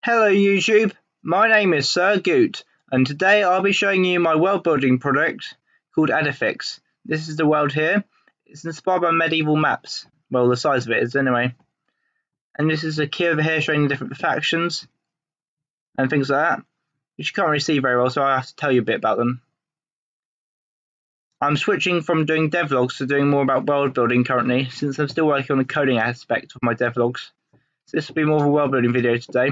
Hello YouTube, my name is Sir Goot, and today I'll be showing you my world building project called ADEFIX. This is the world here. It's inspired by medieval maps. Well, the size of it is anyway. And this is a key over here showing the different factions and things like that, which you can't really see very well, so I have to tell you a bit about them. I'm switching from doing devlogs to doing more about world building currently, since I'm still working on the coding aspect of my devlogs. So this will be more of a world building video today.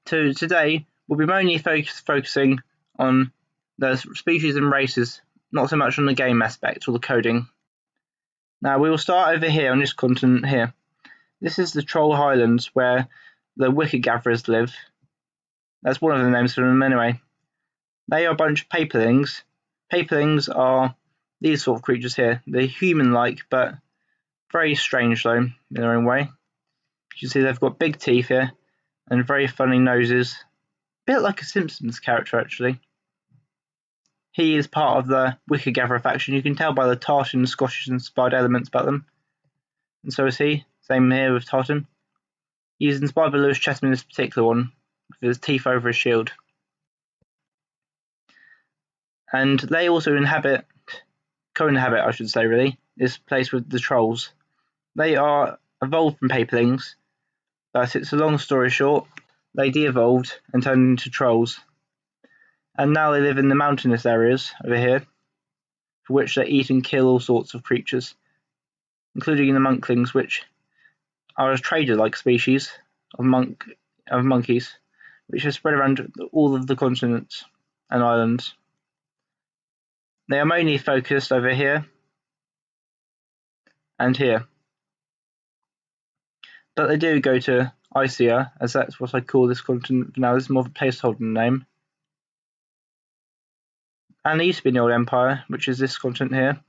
So today we'll be mainly focusing on the species and races, not so much on the game aspect or the coding. Now we will start over here on this continent here. This is the Troll Highlands where the Wicked Gatherers live. That's one of the names for them anyway. They are a bunch of paperlings. Paperlings are these sort of creatures here. They're human-like, but very strange though, in their own way. You can see they've got big teeth here and very funny noses. A bit like a Simpsons character actually. He is part of the Wicked Gatherer faction. You can tell by the tartan, Scottish inspired elements about them. And so is he. Same here with Tartan. He's inspired by Lewis Chessman in this particular one, with his teeth over his shield. And they also co-inhabit, I should say really, this place with the trolls. They are evolved from paperlings, but it's a long story short, they de-evolved and turned into trolls. And now they live in the mountainous areas over here, for which they eat and kill all sorts of creatures, including the monklings, which are a trader-like species of monkeys, which are spread around all of the continents and islands. They are mainly focused over here and here, but they do go to Icea, as that's what I call this continent for now. This is more of a placeholder name. And they used to be in the old empire, which is this continent here,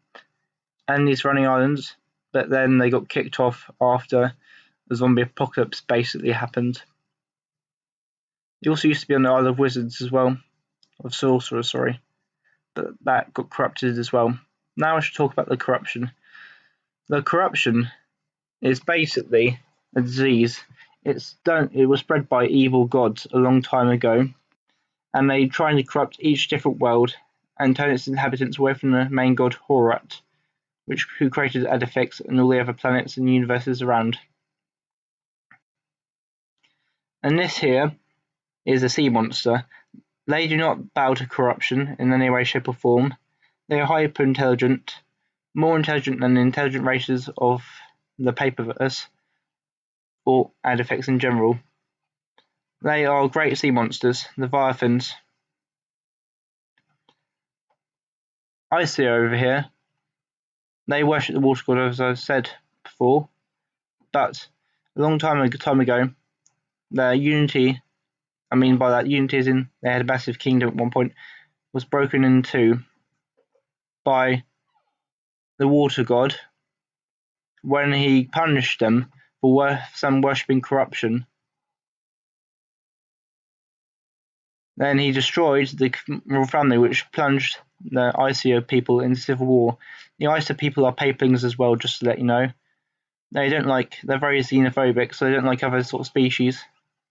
and these running islands, but then they got kicked off after the zombie apocalypse basically happened. It also used to be on the Isle of Wizards as well, of Sorcerers, sorry, but that got corrupted as well. Now I should talk about the corruption. The corruption is basically a disease. It was spread by evil gods a long time ago, and they tried to corrupt each different world and turn its inhabitants away from the main god Horat, who created ADEFIX and all the other planets and universes around. And this here is a sea monster. They do not bow to corruption in any way, shape or form. They are hyper intelligent, more intelligent than the intelligent races of the Paperverse, or ADEFIX in general. They are great sea monsters, the Leviathans. Icea over here, they worship the water god, as I've said before, but a long time ago, their unity, I mean by that unity is in they had a massive kingdom at one point, was broken in two by the water god when he punished them for some worshipping corruption. Then he destroyed the royal family, which plunged the Icea people into civil war. The Icea people are paperlings as well, just to let you know. They're very xenophobic, so they don't like other sort of species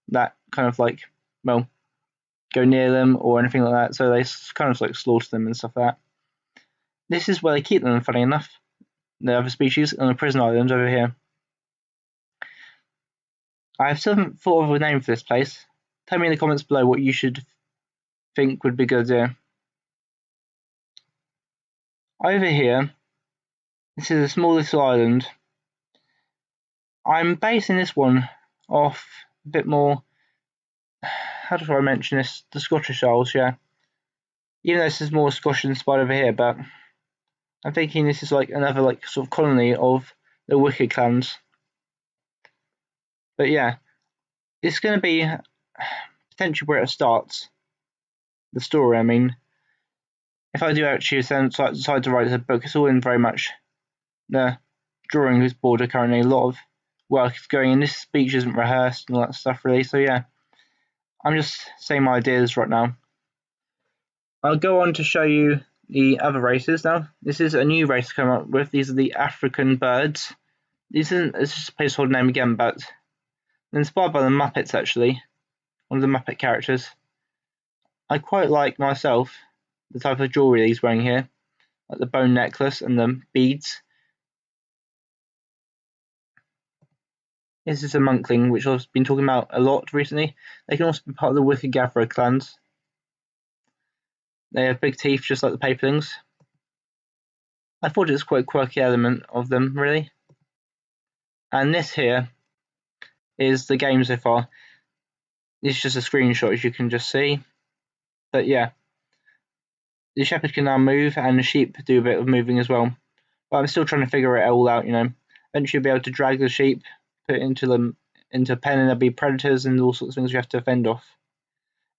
that kind of go near them or anything like that, so they kind of slaughter them and stuff like that. This is where they keep them, funny enough, the other species, on the prison island over here. I still haven't thought of a name for this place. Tell me in the comments below what you should think would be a good idea. Over here, this is a small little island. I'm basing this one off a bit more, how do I mention this? The Scottish Isles, yeah. Even though this is more Scottish inspired over here, but I'm thinking this is another sort of colony of the Wicked clans. But yeah, it's going to be potentially where it starts. The story, I mean. If I do actually decide to write a book, it's all in very much the drawing board currently. A lot of work is going in. This speech isn't rehearsed and all that stuff really, so yeah. I'm just saying my ideas right now. I'll go on to show you the other races now. This is a new race to come up with. These are the African birds. It's just a placeholder name again, but Inspired by the Muppets, actually, one of the Muppet characters. I quite like myself the type of jewellery he's wearing here, like the bone necklace and the beads. This is a monkling, which I've been talking about a lot recently. They can also be part of the Wicked Gatherer clans. They have big teeth, just like the paperlings. I thought it was quite a quirky element of them, really. And this here is the game so far. It's just a screenshot, as you can just see. But yeah, the shepherd can now move, and the sheep do a bit of moving as well. But I'm still trying to figure it all out, you know. Eventually you'll be able to drag the sheep, put it into a pen, and there'll be predators and all sorts of things you have to fend off.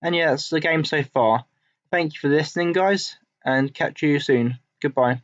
And yeah, that's the game so far. Thank you for listening, guys, and catch you soon. Goodbye.